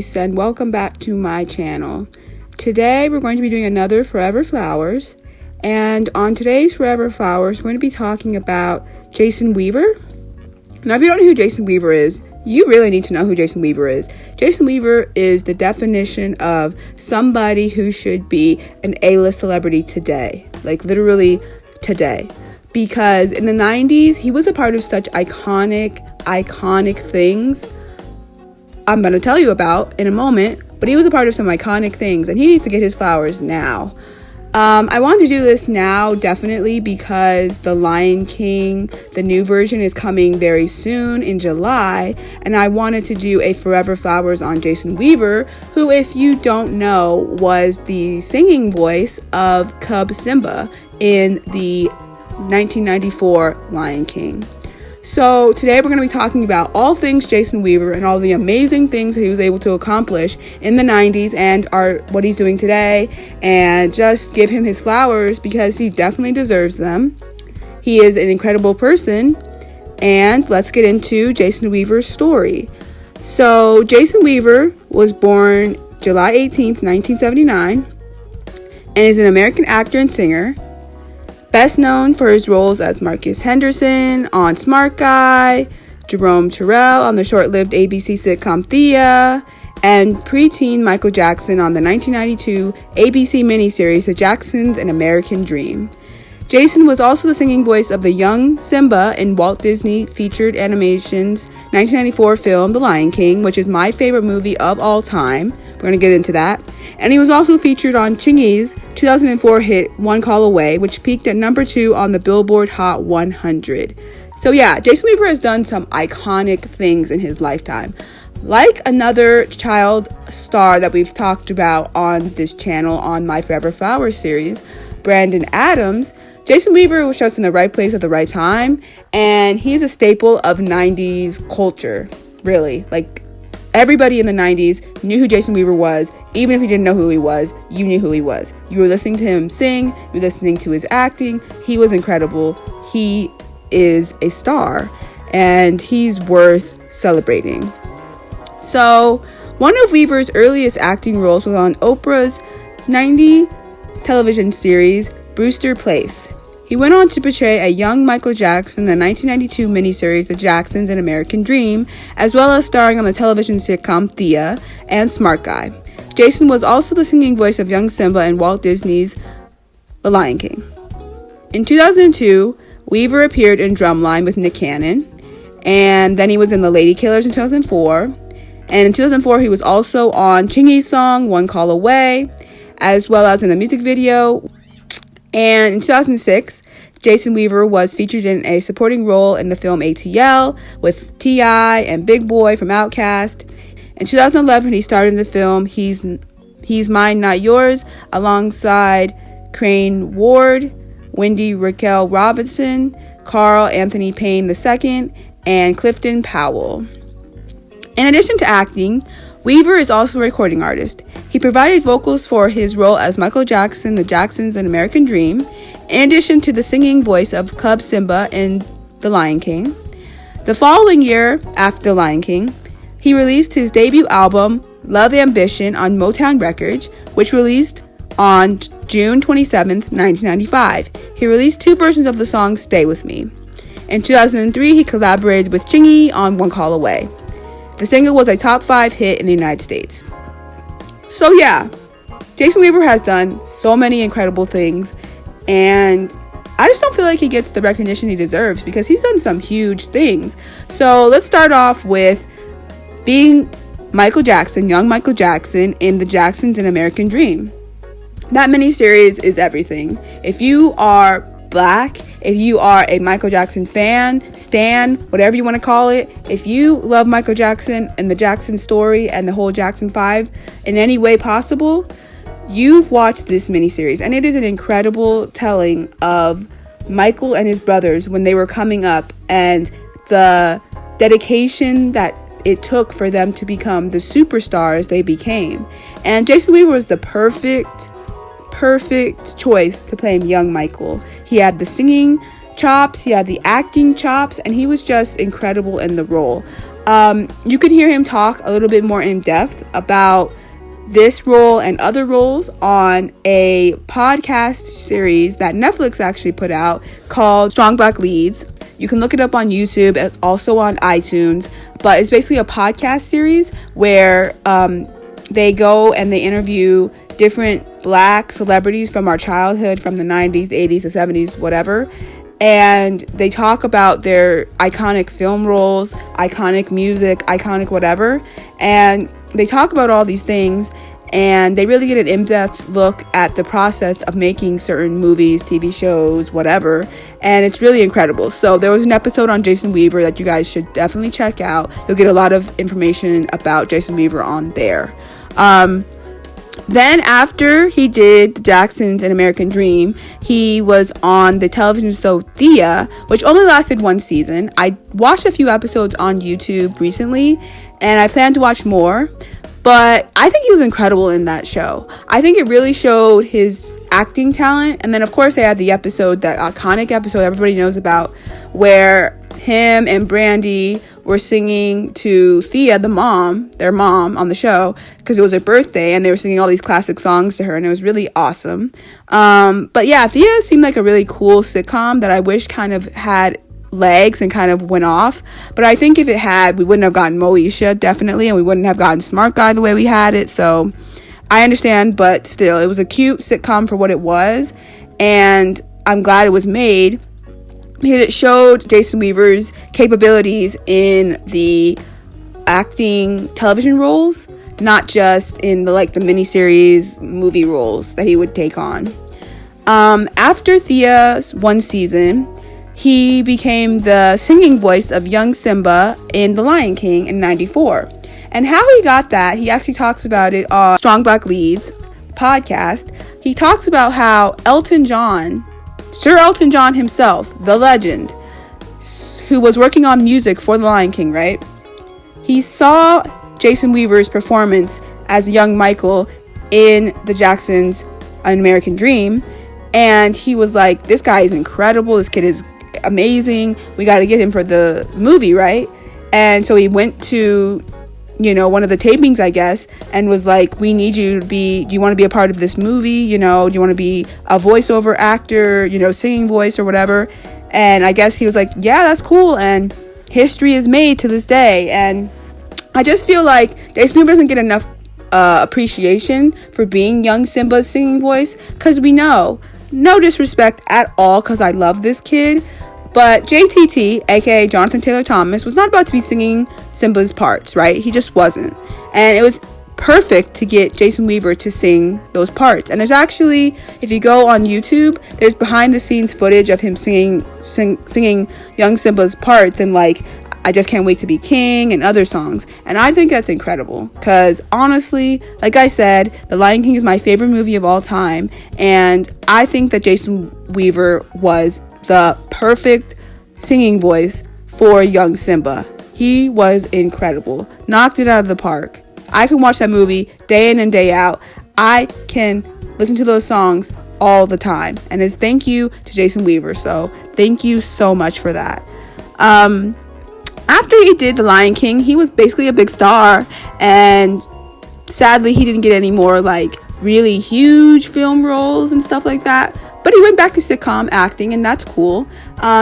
peace, and welcome back to my channel. Today we're going to be doing another Forever Flowers, and on today's Forever Flowers we're going to be talking about Jason Weaver. Now, if you don't know who Jason Weaver is, you really need to know who Jason Weaver is. Jason Weaver is the definition of somebody who should be an A-list celebrity today, like literally today. Because in the 90s, he was a part of such iconic things I'm going to tell you about in a moment, but he was a part of some iconic things, and he needs to get his flowers now. I wanted to do this now, definitely, because The Lion King, the new version, is coming very soon in July, and I wanted to do a Forever Flowers on Jason Weaver, who, if you don't know, was the singing voice of cub Simba in the 1994 Lion King. So today we're going to be talking about all things Jason Weaver and all the amazing things that he was able to accomplish in the 90s and what he's doing today, and just give him his flowers because he definitely deserves them. He is an incredible person, and let's get into Jason Weaver's story. So Jason Weaver was born July 18th, 1979, and is an American actor and singer. Best known for his roles as Marcus Henderson on Smart Guy, Jerome Terrell on the short-lived ABC sitcom Thea, and preteen Michael Jackson on the 1992 ABC miniseries The Jacksons: An American Dream. Jason was also the singing voice of the young Simba in Walt Disney featured animation's 1994 film The Lion King, which is my favorite movie of all time. We're going to get into that. And he was also featured on Chingy's 2004 hit One Call Away, which peaked at number 2 on the Billboard Hot 100. So yeah, Jason Weaver has done some iconic things in his lifetime. Like another child star that we've talked about on this channel on my Forever Flowers series, Brandon Adams, Jason Weaver was just in the right place at the right time, and he's a staple of 90s culture, really. Like, everybody in the 90s knew who Jason Weaver was. Even if you didn't know who he was, you knew who he was. You were listening to him sing, you were listening to his acting. He was incredible. He is a star, and he's worth celebrating. So, one of Weaver's earliest acting roles was on Oprah's 90 television series, Brewster Place. He went on to portray a young Michael Jackson in the 1992 miniseries The Jacksons: An American Dream, as well as starring on the television sitcom Thea and Smart Guy. Jason was also the singing voice of young Simba in Walt Disney's The Lion King. In 2002, Weaver appeared in Drumline with Nick Cannon, and then he was in The Lady Killers in 2004. And in 2004, he was also on Chingy's song One Call Away, as well as in the music video. And in 2006, Jason Weaver was featured in a supporting role in the film ATL with T.I. and Big Boy from Outkast. In 2011, he starred in the film He's Mine, Not Yours, alongside Crane Ward, Wendy Raquel Robinson, Carl Anthony Payne II, and Clifton Powell. In addition to acting, Weaver is also a recording artist. He provided vocals for his role as Michael Jackson, The Jacksons: An American Dream, in addition to the singing voice of cub Simba in The Lion King. The following year, after The Lion King, he released his debut album, Love Ambition, on Motown Records, which released on June 27, 1995. He released 2 versions of the song Stay With Me. In 2003, he collaborated with Chingy on One Call Away. The single was a top 5 hit in the United States. So yeah, Jason Weaver has done so many incredible things, and I just don't feel like he gets the recognition he deserves because he's done some huge things. So let's start off with being Michael Jackson, young Michael Jackson in The Jacksons: An American Dream. That miniseries is everything. If you are Black, if you are a Michael Jackson fan, stan, whatever you want to call it, if you love Michael Jackson and the Jackson story and the whole Jackson 5 in any way possible, you've watched this miniseries, and it is an incredible telling of Michael and his brothers when they were coming up and the dedication that it took for them to become the superstars they became. And Jason Weaver was the perfect choice to play young Michael. He had the singing chops, he had the acting chops, and he was just incredible in the role. You could hear him talk a little bit more in depth about this role and other roles on a podcast series that Netflix actually put out called Strong Black Leads. You can look it up on YouTube, also on iTunes, but it's basically a podcast series where they go and they interview different Black celebrities from our childhood, from the 90s, the 80s, the 70s, whatever. And they talk about their iconic film roles, iconic music, iconic whatever. And they talk about all these things, and they really get an in-depth look at the process of making certain movies, TV shows, whatever. And it's really incredible. So there was an episode on Jason Weaver that you guys should definitely check out. You'll get a lot of information about Jason Weaver on there. Then after he did The Jacksons and American Dream, he was on the television show Thea, which only lasted one season. I watched a few episodes on YouTube recently, and I plan to watch more. But I think he was incredible in that show. I think it really showed his acting talent. And then, of course, they had the episode, that iconic episode everybody knows about, where him and Brandy were singing to Thea, their mom on the show, because it was her birthday, and they were singing all these classic songs to her, and it was really awesome. But yeah, Thea seemed like a really cool sitcom that I wish kind of had legs and kind of went off. But I think if it had, we wouldn't have gotten Moesha, definitely, and we wouldn't have gotten Smart Guy the way we had it. So I understand, but still, it was a cute sitcom for what it was, and I'm glad it was made, because it showed Jason Weaver's capabilities in the acting television roles, not just in the miniseries movie roles that he would take on. After Thea's one season, he became the singing voice of young Simba in The Lion King in 94. And how he got that, he actually talks about it on Strong Black Leads podcast. He talks about how Sir Elton John himself, the legend, who was working on music for The Lion King, right? He saw Jason Weaver's performance as young Michael in The Jacksons' An American Dream, and he was like, this guy is incredible, this kid is amazing, we got to get him for the movie, right? And so he went to one of the tapings, I guess, and was like, we need you to do you want to be a part of this movie? Do you want to be a voiceover actor, singing voice or whatever? And I guess he was like, yeah, that's cool. And history is made to this day. And I just feel like Jason Weaver doesn't get enough appreciation for being young Simba's singing voice, because we know, no disrespect at all, because I love this kid, but JTT, aka Jonathan Taylor Thomas, was not about to be singing Simba's parts, right? He just wasn't. And it was perfect to get Jason Weaver to sing those parts. And there's actually, if you go on YouTube, there's behind the scenes footage of him singing young Simba's parts, and I Just Can't Wait to Be King and other songs. And I think that's incredible, because honestly, like I said, The Lion King is my favorite movie of all time, and I think that Jason Weaver was the perfect singing voice for young Simba. He was incredible. Knocked it out of the park. I can watch that movie day in and day out. I can listen to those songs all the time. And it's thank you to Jason Weaver. So thank you so much for that. After he did The Lion King, he was basically a big star. And sadly, he didn't get any more really huge film roles and stuff like that. But he went back to sitcom acting, and that's cool.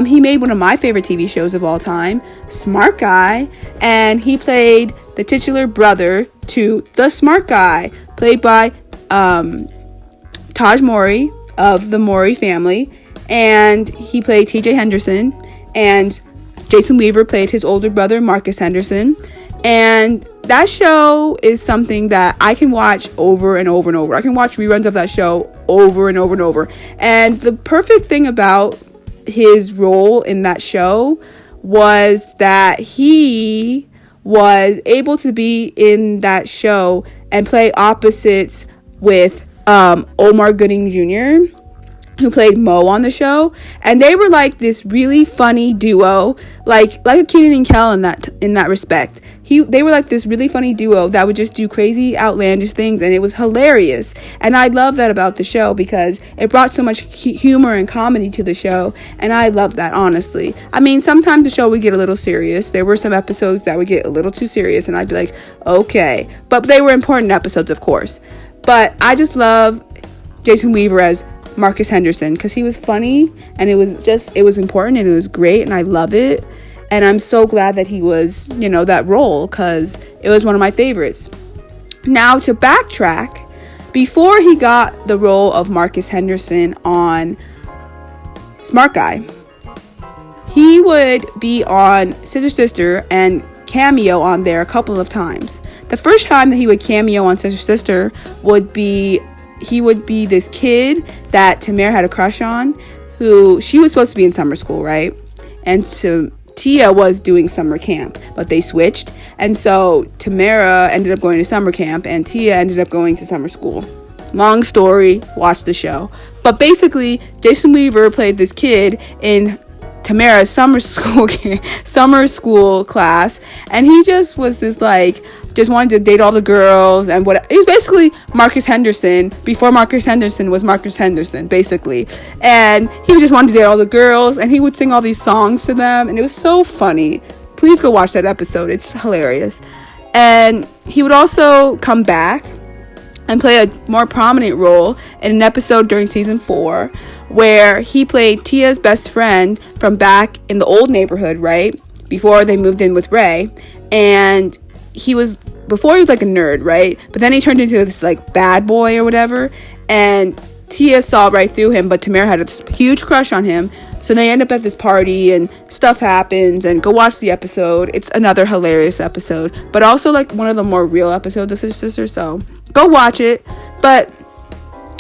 He made one of my favorite TV shows of all time, Smart Guy, and he played the titular brother to the Smart Guy, played by Taj Mowry of the Mowry family, and he played TJ Henderson, and Jason Weaver played his older brother, Marcus Henderson. And that show is something that I can watch over and over and over. I can watch reruns of that show over and over and over. And the perfect thing about his role in that show was that he was able to be in that show and play opposites with Omar Gooding Jr. who played Mo on the show, and they were like this really funny duo, like a Kenan and Kel in that respect. They were like this really funny duo that would just do crazy, outlandish things, and it was hilarious. And I love that about the show because it brought so much humor and comedy to the show, and I love that, honestly. I mean, sometimes the show would get a little serious. There were some episodes that would get a little too serious, and I'd be like, okay. But they were important episodes, of course. But I just love Jason Weaver as Marcus Henderson because he was funny, and it was important, and it was great, and I love it. And I'm so glad that he was, that role, because it was one of my favorites. Now, to backtrack, before he got the role of Marcus Henderson on Smart Guy, he would be on Sister and cameo on there a couple of times. The first time that he would cameo on Sister would be, he would be this kid that Tamara had a crush on, who she was supposed to be in summer school, right? And so Tia was doing summer camp, but they switched. And so Tamara ended up going to summer camp, and Tia ended up going to summer school. Long story, watch the show. But basically, Jason Weaver played this kid in Tamara's summer school class, and he just was this just wanted to date all the girls, and what he was basically Marcus Henderson before Marcus Henderson was Marcus Henderson, basically. And he just wanted to date all the girls, and he would sing all these songs to them, and it was so funny. Please go watch that episode, it's hilarious. And he would also come back and play a more prominent role in an episode during season 4 where he played Tia's best friend from back in the old neighborhood, right, before they moved in with Ray. And before he was like a nerd, right? But then he turned into this like bad boy or whatever. And Tia saw right through him, but Tamara had a huge crush on him. So they end up at this party and stuff happens, and go watch the episode. It's another hilarious episode, but also like one of the more real episodes of Sister, so go watch it. But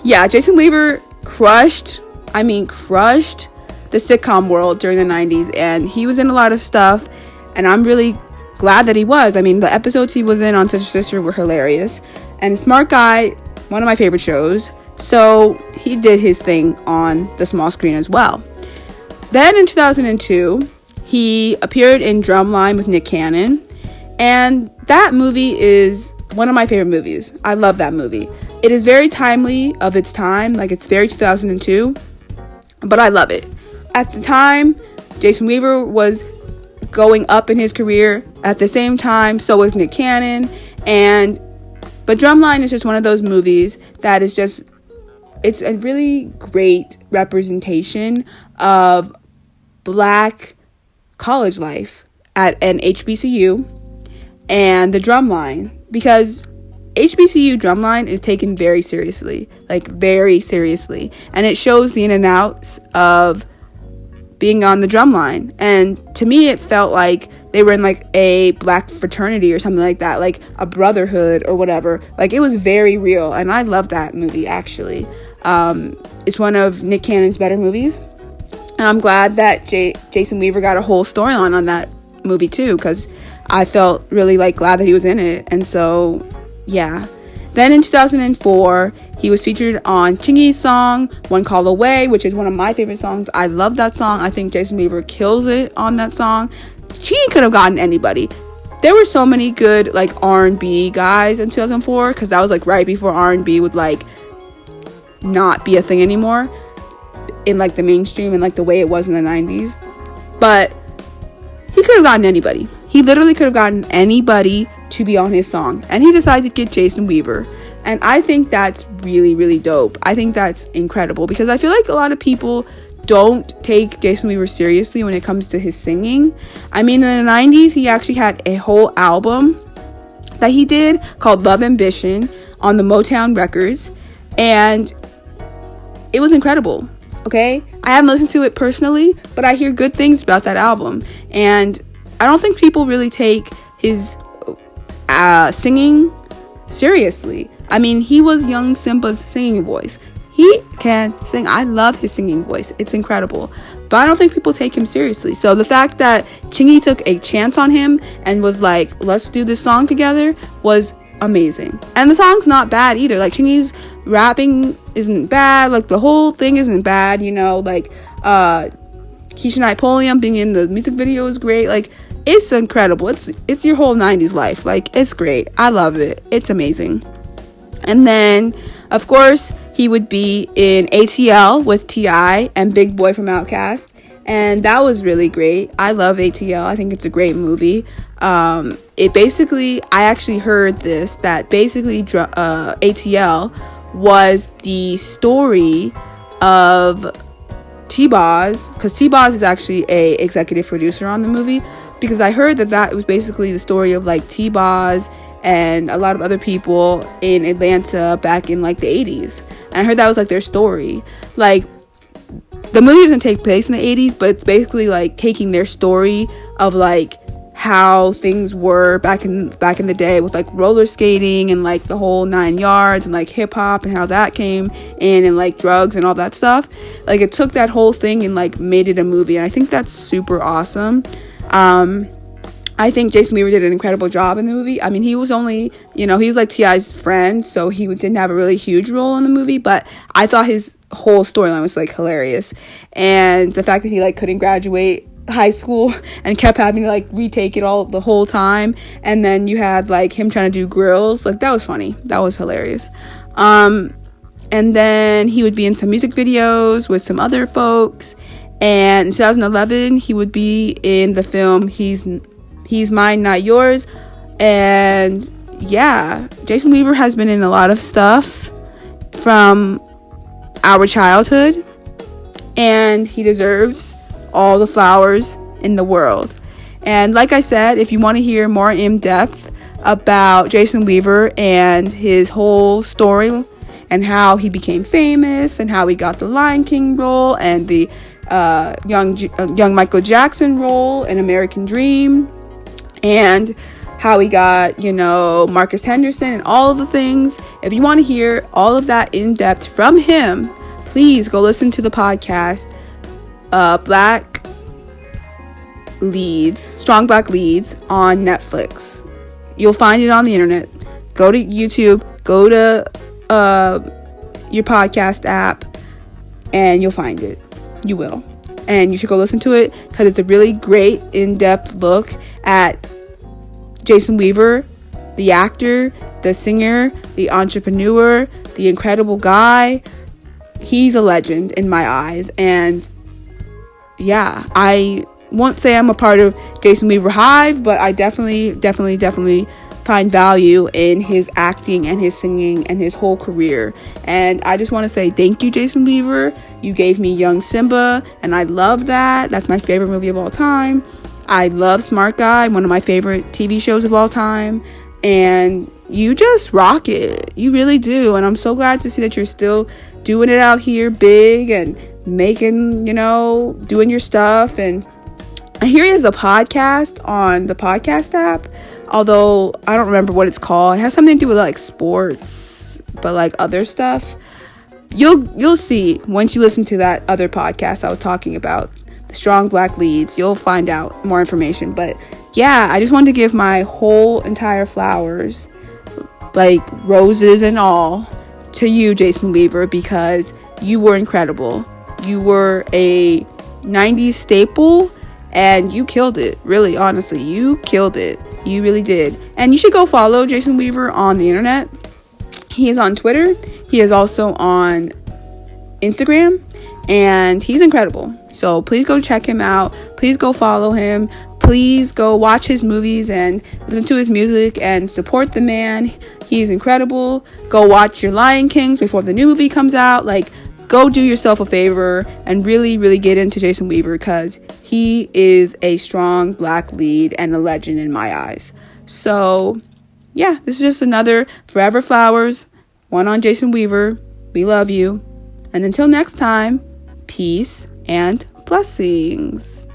yeah, Jason Weaver crushed the sitcom world during the 90s, and he was in a lot of stuff, and I'm really glad that he was. I mean, the episodes he was in on Sister were hilarious, and Smart Guy, one of my favorite shows, so he did his thing on the small screen as well. Then in 2002, he appeared in Drumline with Nick Cannon, and that movie is one of my favorite movies. I love that movie. It is very timely of its time, like it's very 2002, but I love it. At the time, Jason Weaver was going up in his career. At the same time, so was Nick Cannon, but Drumline is just one of those movies that is just, it's a really great representation of Black college life at an HBCU and the Drumline, because HBCU Drumline is taken very seriously, and it shows the in and outs of being on the Drumline. And to me, it felt like they were in like a Black fraternity or something like that, like a brotherhood or whatever. Like, it was very real, and I love that movie, actually. It's one of Nick Cannon's better movies, and I'm glad that Jason Weaver got a whole storyline on that movie too, because I felt really glad that he was in it. And so yeah. Then in 2004, he was featured on Chingy's song One Call Away, which is one of my favorite songs. I love that song. I think Jason Weaver kills it on that song. Chingy could have gotten anybody. There were so many good R&B guys in 2004, because that was right before R&B would not be a thing anymore in the mainstream and the way it was in the 90s. But he could have gotten anybody. He literally could have gotten anybody to be on his song, and he decided to get Jason Weaver. And I think that's really, really dope. I think that's incredible, because I feel like a lot of people don't take Jason Weaver seriously when it comes to his singing. I mean, in the 90s, he actually had a whole album that he did called Love Ambition on the Motown Records, and it was incredible. Okay, I haven't listened to it personally, but I hear good things about that album, and I don't think people really take his singing seriously. I mean, he was young Simba's singing voice. He can sing. I love his singing voice. It's incredible. But I don't think people take him seriously. So the fact that Chingy took a chance on him and was like, let's do this song together, was amazing. And the song's not bad either. Like, Chingy's rapping isn't bad. Like, the whole thing isn't bad, you know. Like, Keisha Knight Polium being in the music video is great. Like, it's incredible. It's your whole 90s life. Like, it's great. I love it. It's amazing. And then, of course, he would be in ATL with T.I. and Big Boy from Outkast. And that was really great. I love ATL. I think it's a great movie. It basically, I actually heard this, that basically ATL was the story of T-Boz, because T-Boz is actually a executive producer on the movie, because I heard that was basically the story of like T-Boz and a lot of other people in Atlanta back in like the 80s. And I heard that was like their story. Like, the movie doesn't take place in the 80s, but it's basically like taking their story of like how things were back in the day with like roller skating and like the whole 9 yards and like hip hop and how that came in and like drugs and all that stuff. Like, it took that whole thing and like made it a movie, and I think that's super awesome. I think Jason Weaver did an incredible job in the movie. I mean, he was only, he was like T.I.'s friend, so he didn't have a really huge role in the movie, but I thought his whole storyline was like hilarious. And the fact that he like couldn't graduate high school and kept having to like retake it all the whole time, and then you had like him trying to do grills, like, that was funny. That was hilarious. And then he would be in some music videos with some other folks, and in 2011 he would be in the film He's Mine, Not Yours. And yeah, Jason Weaver has been in a lot of stuff from our childhood, and he deserves all the flowers in the world. And like I said, if you want to hear more in depth about Jason Weaver and his whole story and how he became famous and how he got the Lion King role and the young Michael Jackson role in American Dream, and how he got, Marcus Henderson and all of the things. If you want to hear all of that in depth from him, please go listen to the podcast, Strong Black Leads on Netflix. You'll find it on the internet. Go to YouTube, go to your podcast app, and you'll find it. You will. And you should go listen to it, because it's a really great in-depth look at Jason Weaver, the actor, the singer, the entrepreneur, the incredible guy. He's a legend in my eyes. And yeah, I won't say I'm a part of Jason Weaver Hive, but I definitely find value in his acting and his singing and his whole career. And I just want to say thank you, Jason Weaver. You gave me young Simba, and I love that. That's my favorite movie of all time. I love Smart Guy, one of my favorite TV shows of all time. And you just rock it. You really do. And I'm so glad to see that you're still doing it out here big and making, doing your stuff. And I hear he has a podcast on the podcast app, although I don't remember what it's called. It has something to do with like sports, but like other stuff. You'll see once you listen to that other podcast I was talking about, the Strong Black Leads. You'll find out more information. But yeah, I just wanted to give my whole entire flowers, like roses and all, to you, Jason Weaver, because you were incredible. You were a 90s staple, and you killed it. Really, honestly, you killed it. You really did. And you should go follow Jason Weaver on the internet. He is on Twitter. He is also on Instagram, and he's incredible. So please go check him out. Please go follow him. Please go watch his movies and listen to his music and support the man. He's incredible. Go watch your Lion King before the new movie comes out. Like, go do yourself a favor and really, really get into Jason Weaver, because he is a strong black lead and a legend in my eyes. So yeah, this is just another Forever Flowers, one on Jason Weaver. We love you. And until next time, peace and blessings.